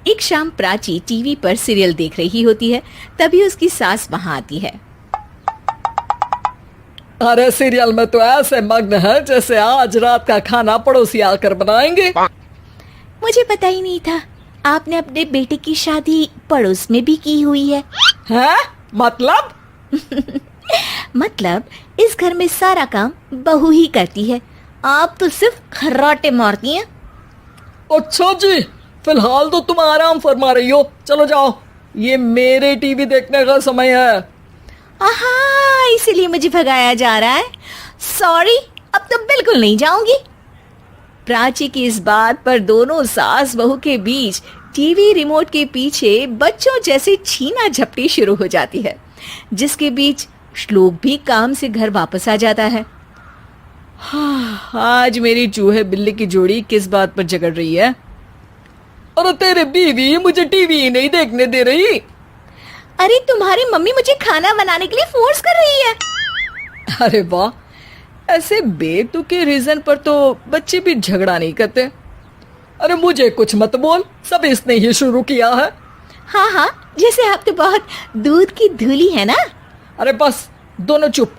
एक शाम प्राची टीवी पर सीरियल देख रही होती है। तभी उसकी सास वहाँ आती है। अरे सीरियल में तो ऐसे मग्न है जैसे आज रात का खाना पड़ोसी आकर बनाएंगे। मुझे पता ही नहीं था आपने अपने बेटे की शादी पड़ोस में भी की हुई है। हैं? मतलब? मतलब इस घर में सारा काम बहू ही करती है, आप तो सिर्फ खर्राटे मारती हैं। अच्छा जी, फिलहाल तो तुम आराम फरमा रही हो, चलो जाओ, ये मेरे टीवी देखने का समय है। आहा, इसीलिए मुझे भगाया जा रहा है। सॉरी, अब तो बिल्कुल नहीं जाऊंगी। प्राची की इस बात पर दोनों सास बहू के बीच टीवी रिमोट के पीछे बच्चों जैसे छीना झपटी शुरू हो जाती है, जिसके बीच श्लोक भी काम से घर वापस आ जाता है। आज मेरी चूहे बिल्ली की जोड़ी किस बात पर झगड़ रही है? अरे तेरे बीवी मुझे टीवी ही नहीं देखने दे रही। अरे तुम्हारी मम्मी मुझे खाना बनाने के लिए फोर्स कर रही है। अरे वाह, ऐसे बेतुके रीजन पर तो बच्चे भी झगड़ा नहीं करते। अरे मुझे कुछ मत बोल, सब इसने ही शुरू किया है। हाँ हाँ, जैसे आप तो बहुत दूध की धूली है ना। अरे बस, दोनों चुप।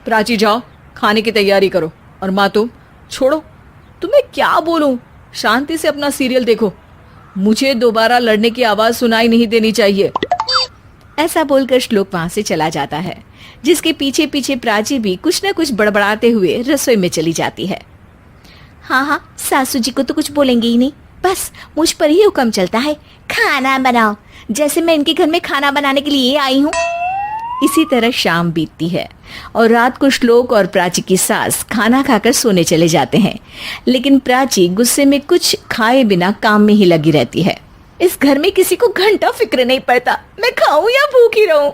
प्राची जाओ, खाने की तैयारी करो। और माँ तुम छोड़ो, तुम्हें क्या बोलूं, शांति से अपना सीरियल देखो, मुझे दोबारा लड़ने की आवाज सुनाई नहीं देनी चाहिए। ऐसा बोलकर श्लोक वहां से चला जाता है, जिसके पीछे पीछे प्राची भी कुछ न कुछ बड़बड़ाते हुए रसोई में चली जाती है। हाँ हाँ, सासू जी को तो कुछ बोलेंगे ही नहीं, बस मुझ पर ही हुक्म चलता है, खाना बनाओ, जैसे मैं इनके घर में खाना बनाने के लिए आई हूँ। इसी तरह शाम बीतती है और रात को श्लोक और प्राची की सास खाना खाकर सोने चले जाते हैं, लेकिन प्राची गुस्से में कुछ खाए बिना काम में ही लगी रहती है। इस घर में किसी को घंटा फिक्र नहीं पड़ता, मैं खाऊं या भूखी रहूं।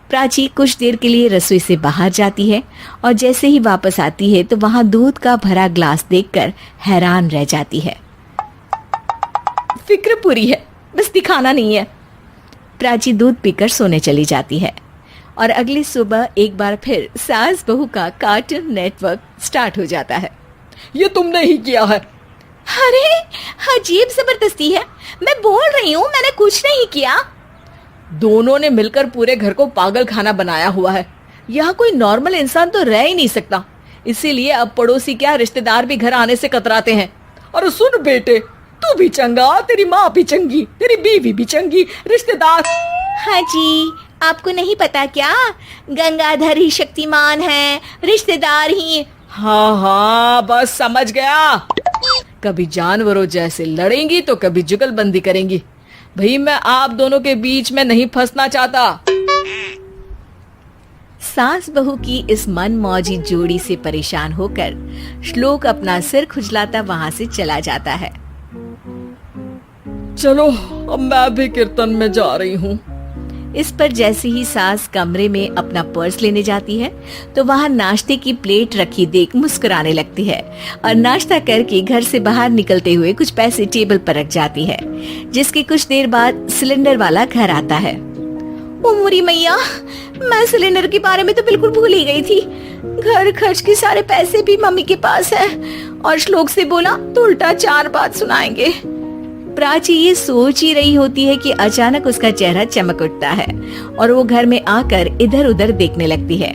प्राची कुछ देर के लिए रसोई से बाहर जाती है और जैसे ही वापस आती है तो वहां दूध का भरा ग्लास देखकर हैरान रह जाती है। फिक्र पूरी है, बस दिखाना नहीं है। प्राची दूध पीकर सोने चली जाती है और अगली सुबह एक बार फिर सास बहू का कार्टून नेटवर्क स्टार्ट हो जाता है। ये तुमने ही किया है। अरे अजीब जबरदस्ती है, मैं बोल रही हूँ मैंने कुछ नहीं किया। दोनों ने मिलकर पूरे घर को पागल खाना बनाया हुआ है। यहाँ कोई नॉर्मल इंसान तो रह ही नहीं सकता, इसीलिए अब पड़ोसी क्या रिश्तेदार भी घर आने से कतराते हैं। और सुन बेटे, तू भी चंगा, तेरी माँ भी चंगी, तेरी बीवी भी चंगी, रिश्तेदार। हाँ जी, आपको नहीं पता क्या, गंगाधर ही शक्तिमान है, रिश्तेदार ही। हाँ हाँ, बस समझ गया। कभी जानवरों जैसे लड़ेंगी तो कभी जुगलबंदी करेंगी। भाई मैं आप दोनों के बीच में नहीं फंसना चाहता। सास बहू की इस मनमौजी जोड़ी से परेशान होकर श्लोक अपना सिर खुजलाता वहां से चला जाता है। चलो अब मैं भी कीर्तन में जा रही हूँ। इस पर जैसे ही सास कमरे में अपना पर्स लेने जाती है तो वहां नाश्ते की प्लेट रखी देख मुस्कुराने लगती है और नाश्ता करके घर से बाहर निकलते हुए कुछ पैसे टेबल पर रख जाती है, जिसके कुछ देर बाद सिलेंडर वाला घर आता है। ओ मोरी मैया, मैं सिलेंडर के बारे में तो बिल्कुल भूल ही गई थी। घर खर्च के सारे पैसे भी मम्मी के पास है और श्लोक से बोला तो उल्टा 4 बात सुनाएंगे। प्राची ये सोच ही रही होती है कि अचानक उसका चेहरा चमक उठता है और वो घर में आकर इधर उधर देखने लगती है।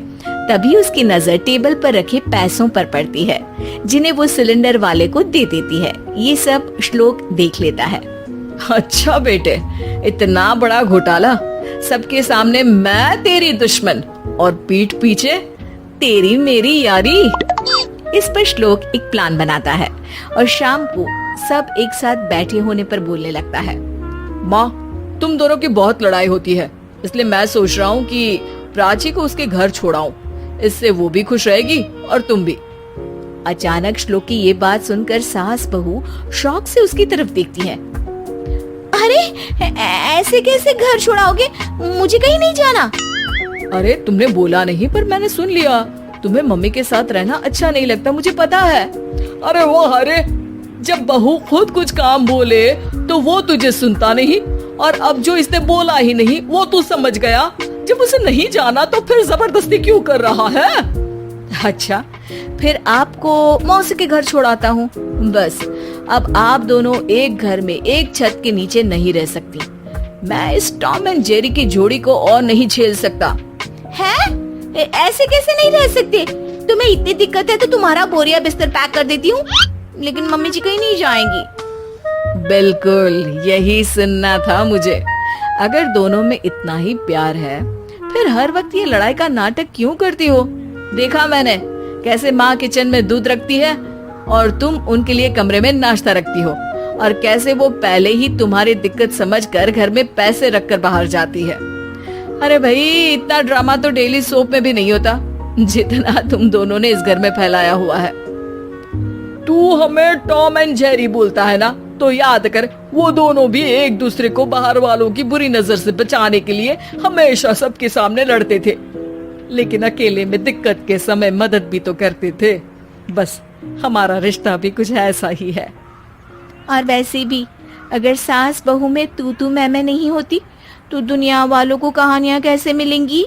तभी उसकी नजर टेबल पर रखे पैसों पर पड़ती है, जिन्हें वो सिलेंडर वाले को दे देती है। ये सब श्लोक देख लेता है। अच्छा बेटे, इतना बड़ा घोटाला, सबके सामने मैं तेरी दुश्मन और पीठ पीछे तेरी मेरी यारी। इस पर श्लोक एक प्लान बनाता है और शाम को सब एक साथ बैठे होने पर बोलने लगता है। माँ, तुम दोनों की बहुत लड़ाई होती है, इसलिए मैं सोच रहा हूँ कि प्राची को उसके घर छोड़ाऊं, इससे वो भी खुश रहेगी और तुम भी। अचानक श्लोक की ये बात सुनकर सास बहू शौक से उसकी तरफ देखती है। अरे ऐसे कैसे घर छोड़ाओगे, मुझे कहीं नहीं जाना। अरे तुमने बोला नहीं पर मैंने सुन लिया, तुम्हें मम्मी के साथ रहना अच्छा नहीं लगता, मुझे पता है। अरे वो अरे, जब बहू खुद कुछ काम बोले तो वो तुझे सुनता नहीं, और अब जो इसने बोला ही नहीं वो तू समझ गया। जब उसे नहीं जाना तो फिर जबरदस्ती क्यों कर रहा है? अच्छा, फिर आपको मौसी के घर छोड़ाता हूँ। बस अब आप दोनों एक घर में एक छत के नीचे नहीं रह सकती। मैं इस टॉम एंड जेरी की जोड़ी को और नहीं झेल सकता। है? ऐसे कैसे नहीं रह सकते? तुम्हें इतनी दिक्कत है तो तुम्हारा बोरिया बिस्तर पैक कर देती हूँ, लेकिन मम्मी जी कहीं नहीं जाएंगी। बिल्कुल यही सुनना था मुझे। अगर दोनों में इतना ही प्यार है फिर हर वक्त ये लड़ाई का नाटक क्यों करती हो? देखा मैंने कैसे माँ किचन में दूध रखती है और तुम उनके लिए कमरे में नाश्ता रखती हो, और कैसे वो पहले ही तुम्हारी दिक्कत समझकर घर में पैसे रखकर बाहर जाती है। अरे भाई, इतना ड्रामा तो डेली सोप में भी नहीं होता जितना तुम दोनों ने इस घर में फैलाया हुआ है। तू हमें टॉम एंड जेरी बोलता है ना, तो याद कर वो दोनों भी एक दूसरे को बाहर वालों की बुरी नजर से बचाने के लिए हमेशा सबके सामने लड़ते थे, लेकिन अकेले में दिक्कत के समय मदद भी तो करते थे। बस हमारा रिश्ता भी कुछ ऐसा ही है। और वैसे भी अगर सास बहू में तू मैं नहीं होती तो दुनिया वालों को कहानियां कैसे मिलेंगी?